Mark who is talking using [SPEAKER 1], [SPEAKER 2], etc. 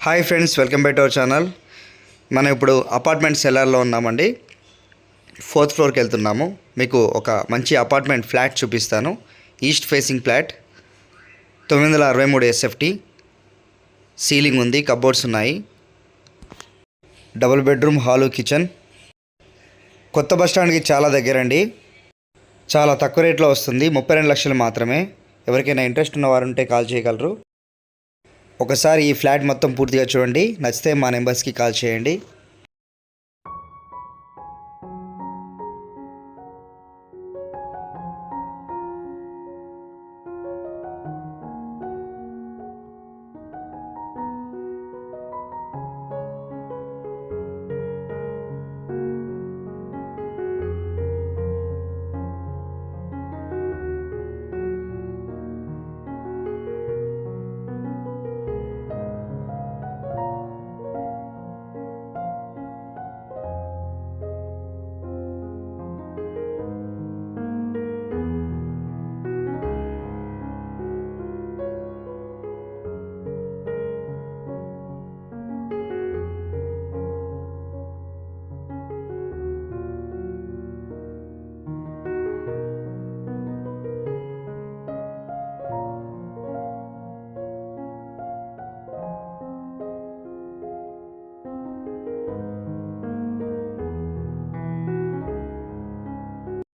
[SPEAKER 1] Hi friends, welcome back to our channel. మనం ఇప్పుడు apartment సెల్లార్లో ఉన్నామండి. 4th ఫ్లోర్కి వెళ్తున్నాము. మీకు ఒక మంచి అపార్ట్మెంట్ ఫ్లాట్ చూపిస్తాను. East facing flat, 963 SFT, ceiling ఉంది, కబోర్డ్స్ ఉన్నాయి, డబుల్ బెడ్రూమ్, హాలు, కిచెన్. కొత్త బస్ స్టాండ్కి చాలా దగ్గరండి. చాలా తక్కువ రేట్లో వస్తుంది, 32 లక్షలు మాత్రమే. ఎవరికైనా ఇంట్రెస్ట్ ఉన్నవారు ఉంటే కాల్ చేయగలరు. ఒకసారి ఈ ఫ్లాట్ మొత్తం పూర్తిగా చూడండి. నచ్చితే మా నెంబర్స్కి కాల్ చేయండి.